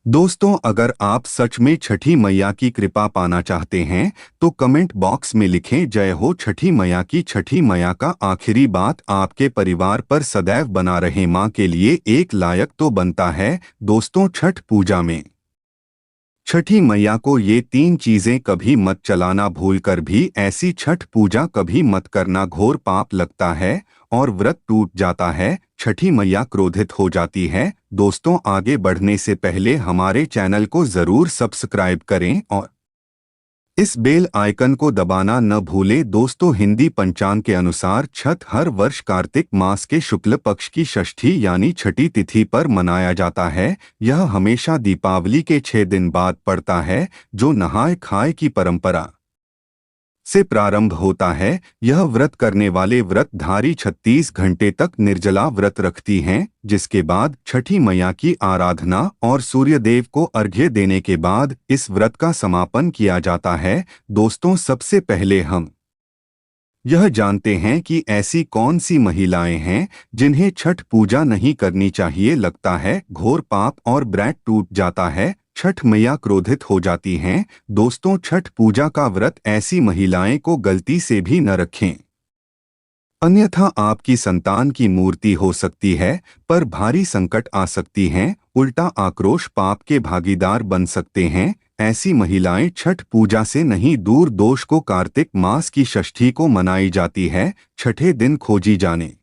दोस्तों, अगर आप सच में छठी मैया की कृपा पाना चाहते हैं तो कमेंट बॉक्स में लिखें जय हो छठी मैया की। छठी मैया का आखिरी बात आपके परिवार पर सदैव बना रहे। माँ के लिए एक लायक तो बनता है। दोस्तों, छठ पूजा में छठी मैया को ये तीन चीजें कभी मत चलाना। भूलकर भी ऐसी छठ पूजा कभी मत करना, घोर पाप लगता है और व्रत टूट जाता है। छठी मैया क्रोधित हो जाती है। दोस्तों, आगे बढ़ने से पहले हमारे चैनल को जरूर सब्सक्राइब करें और इस बेल आइकन को दबाना न भूलें। दोस्तों, हिंदी पंचांग के अनुसार छठ हर वर्ष कार्तिक मास के शुक्ल पक्ष की षष्ठी यानी छठी तिथि पर मनाया जाता है। यह हमेशा दीपावली के 6 दिन बाद पड़ता है, जो नहाय खाए की परंपरा से प्रारंभ होता है। यह व्रत करने वाले व्रतधारी 36 घंटे तक निर्जला व्रत रखती हैं, जिसके बाद छठी मैया की आराधना और सूर्यदेव को अर्घ्य देने के बाद इस व्रत का समापन किया जाता है। दोस्तों, सबसे पहले हम यह जानते हैं कि ऐसी कौन सी महिलाएं हैं जिन्हें छठ पूजा नहीं करनी चाहिए। लगता है घोर पाप और व्रत टूट जाता है। छठ मैया क्रोधित हो जाती हैं। दोस्तों, छठ पूजा का व्रत ऐसी महिलाएं को गलती से भी न रखें, अन्यथा आपकी संतान की मूर्ति हो सकती है पर भारी संकट आ सकती हैं। उल्टा आक्रोश पाप के भागीदार बन सकते हैं। ऐसी महिलाएं छठ पूजा से नहीं दूर। दोष को कार्तिक मास की षष्ठी को मनाई जाती है। छठे दिन खोजी जाने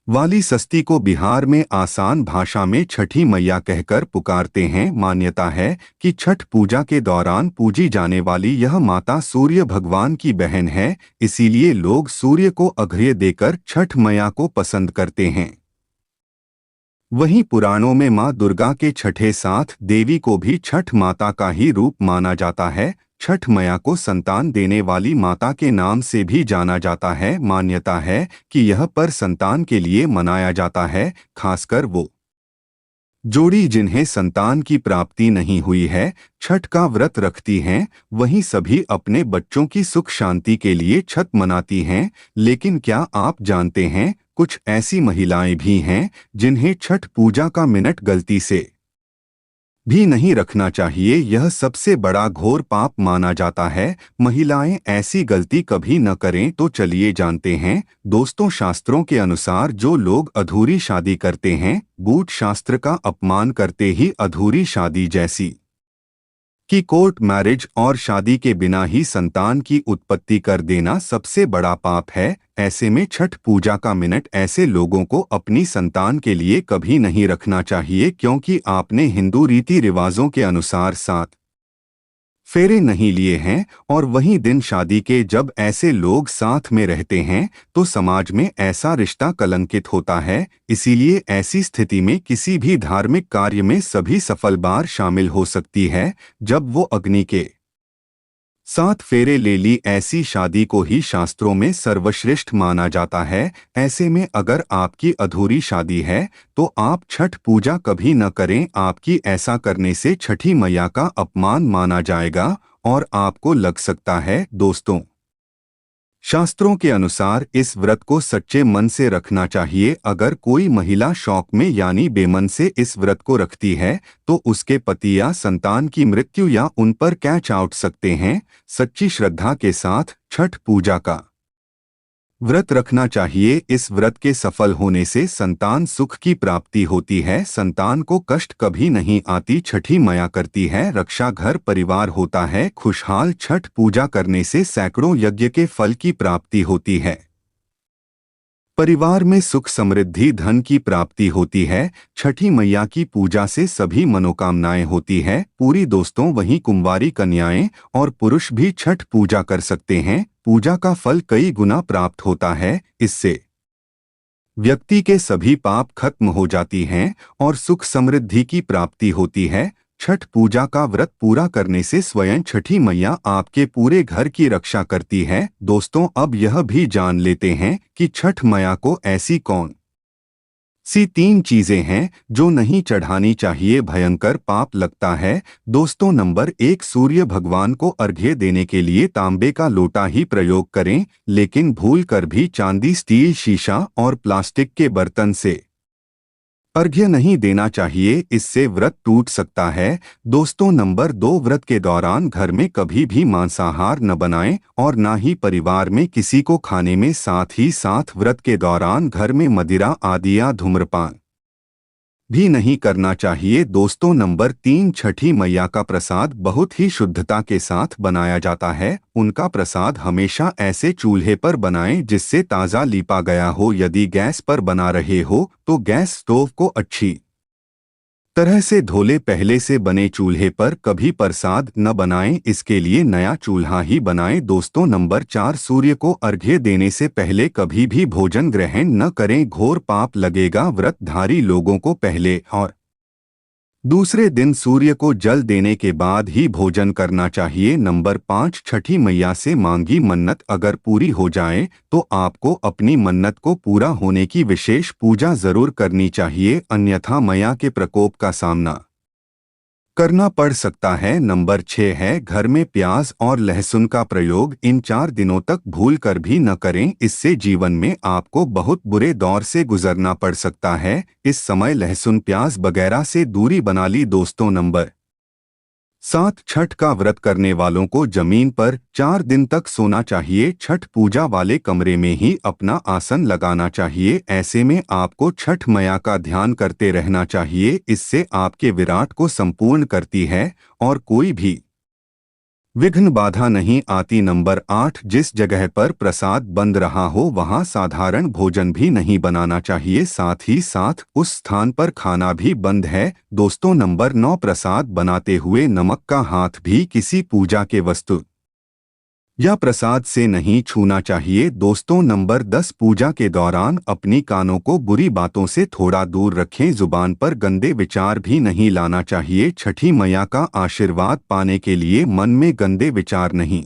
वाली षष्ठी को बिहार में आसान भाषा में छठी मैया कहकर पुकारते हैं। मान्यता है कि छठ पूजा के दौरान पूजी जाने वाली यह माता सूर्य भगवान की बहन है, इसीलिए लोग सूर्य को अर्घ्य देकर छठ मैया को पसंद करते हैं। वहीं पुराणों में मां दुर्गा के छठे साथ देवी को भी छठ माता का ही रूप माना जाता है। छठ मैया को संतान देने वाली माता के नाम से भी जाना जाता है। मान्यता है कि यह पर संतान के लिए मनाया जाता है, खासकर वो जोड़ी जिन्हें संतान की प्राप्ति नहीं हुई है, छठ का व्रत रखती हैं। वहीं सभी अपने बच्चों की सुख शांति के लिए छठ मनाती हैं। लेकिन क्या आप जानते हैं, कुछ ऐसी महिलाएं भी हैं जिन्हें छठ पूजा का मिनट गलती से भी नहीं रखना चाहिए। यह सबसे बड़ा घोर पाप माना जाता है। महिलाएं ऐसी गलती कभी न करें। तो चलिए जानते हैं। दोस्तों, शास्त्रों के अनुसार जो लोग अधूरी शादी करते हैं, बूट शास्त्र का अपमान करते ही अधूरी शादी जैसी कि कोर्ट मैरिज और शादी के बिना ही संतान की उत्पत्ति कर देना सबसे बड़ा पाप है। ऐसे में छठ पूजा का मिनट ऐसे लोगों को अपनी संतान के लिए कभी नहीं रखना चाहिए, क्योंकि आपने हिंदू रीति रिवाजों के अनुसार 7 फेरे नहीं लिए हैं और वहीं दिन शादी के जब ऐसे लोग साथ में रहते हैं तो समाज में ऐसा रिश्ता कलंकित होता है। इसीलिए ऐसी स्थिति में किसी भी धार्मिक कार्य में सभी सफल बार शामिल हो सकती है जब वो अग्नि के 7 फेरे ले ली। ऐसी शादी को ही शास्त्रों में सर्वश्रेष्ठ माना जाता है। ऐसे में अगर आपकी अधूरी शादी है तो आप छठ पूजा कभी न करें। आपकी ऐसा करने से छठी मैया का अपमान माना जाएगा और आपको लग सकता है। दोस्तों, शास्त्रों के अनुसार इस व्रत को सच्चे मन से रखना चाहिए। अगर कोई महिला शौक में यानी बेमन से इस व्रत को रखती है तो उसके पति या संतान की मृत्यु या उन पर कैच आउट सकते हैं। सच्ची श्रद्धा के साथ छठ पूजा का व्रत रखना चाहिए। इस व्रत के सफल होने से संतान सुख की प्राप्ति होती है। संतान को कष्ट कभी नहीं आती। छठी मैया करती है रक्षा, घर परिवार होता है खुशहाल। छठ पूजा करने से सैकड़ों यज्ञ के फल की प्राप्ति होती है। परिवार में सुख समृद्धि धन की प्राप्ति होती है। छठी मैया की पूजा से सभी मनोकामनाएं होती है पूरी। दोस्तों, वहीं कुंवारी कन्याएं और पुरुष भी छठ पूजा कर सकते हैं। पूजा का फल कई गुना प्राप्त होता है। इससे व्यक्ति के सभी पाप खत्म हो जाती हैं और सुख समृद्धि की प्राप्ति होती है। छठ पूजा का व्रत पूरा करने से स्वयं छठी मैया आपके पूरे घर की रक्षा करती है। दोस्तों, अब यह भी जान लेते हैं कि छठ मैया को ऐसी कौन सी 3 चीजें हैं जो नहीं चढ़ानी चाहिए, भयंकर पाप लगता है। दोस्तों, नंबर 1, सूर्य भगवान को अर्घ्य देने के लिए तांबे का लोटा ही प्रयोग करें, लेकिन भूल कर भी चांदी, स्टील, शीशा और प्लास्टिक के बर्तन से अर्घ्य नहीं देना चाहिए, इससे व्रत टूट सकता है। दोस्तों नंबर 2, व्रत के दौरान घर में कभी भी मांसाहार न बनाएं और ना ही परिवार में किसी को खाने में। साथ ही साथ व्रत के दौरान घर में मदिरा आदि या धूम्रपान भी नहीं करना चाहिए। दोस्तों नंबर 3, छठी मैया का प्रसाद बहुत ही शुद्धता के साथ बनाया जाता है। उनका प्रसाद हमेशा ऐसे चूल्हे पर बनाएं जिससे ताज़ा लीपा गया हो। यदि गैस पर बना रहे हो तो गैस स्टोव को अच्छी तरह से धोले। पहले से बने चूल्हे पर कभी प्रसाद न बनाएं, इसके लिए नया चूल्हा ही बनाएं। दोस्तों नंबर 4, सूर्य को अर्घ्य देने से पहले कभी भी भोजन ग्रहण न करें, घोर पाप लगेगा। व्रतधारी लोगों को पहले और दूसरे दिन सूर्य को जल देने के बाद ही भोजन करना चाहिए। नंबर 5, छठी मैया से मांगी मन्नत अगर पूरी हो जाए तो आपको अपनी मन्नत को पूरा होने की विशेष पूजा जरूर करनी चाहिए, अन्यथा मैया के प्रकोप का सामना करना पड़ सकता है। नंबर 6 है, घर में प्याज और लहसुन का प्रयोग इन 4 दिनों तक भूल कर भी न करें, इससे जीवन में आपको बहुत बुरे दौर से गुजरना पड़ सकता है। इस समय लहसुन प्याज वगैरह से दूरी बना ली। दोस्तों नंबर 7, छठ का व्रत करने वालों को जमीन पर 4 दिन तक सोना चाहिए। छठ पूजा वाले कमरे में ही अपना आसन लगाना चाहिए। ऐसे में आपको छठ मैया का ध्यान करते रहना चाहिए, इससे आपके विराट को संपूर्ण करती है और कोई भी विघ्न बाधा नहीं आती। नंबर 8, जिस जगह पर प्रसाद बंद रहा हो वहां साधारण भोजन भी नहीं बनाना चाहिए, साथ ही साथ उस स्थान पर खाना भी बंद है। दोस्तों नंबर 9, प्रसाद बनाते हुए नमक का हाथ भी किसी पूजा के वस्तु या प्रसाद से नहीं छूना चाहिए। दोस्तों नंबर 10, पूजा के दौरान अपनी कानों को बुरी बातों से थोड़ा दूर रखें, जुबान पर गंदे विचार भी नहीं लाना चाहिए। छठी मैया का आशीर्वाद पाने के लिए मन में गंदे विचार नहीं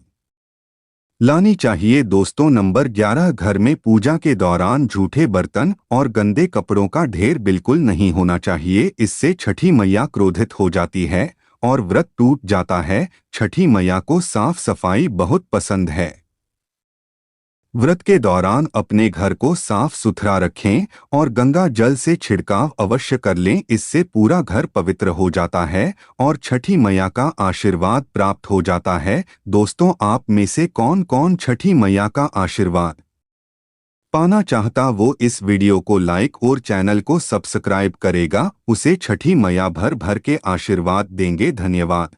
लानी चाहिए। दोस्तों नंबर 11, घर में पूजा के दौरान झूठे बर्तन और गंदे कपड़ों का ढेर बिल्कुल नहीं होना चाहिए, इससे छठी मैया क्रोधित हो जाती है और व्रत टूट जाता है। छठी मैया को साफ सफाई बहुत पसंद है। व्रत के दौरान अपने घर को साफ सुथरा रखें और गंगा जल से छिड़काव अवश्य कर लें, इससे पूरा घर पवित्र हो जाता है और छठी मैया का आशीर्वाद प्राप्त हो जाता है। दोस्तों आप में से कौन कौन छठी मैया का आशीर्वाद पाना चाहता वो इस वीडियो को लाइक और चैनल को सब्सक्राइब करेगा, उसे छठी मैया भर भर के आशीर्वाद देंगे। धन्यवाद।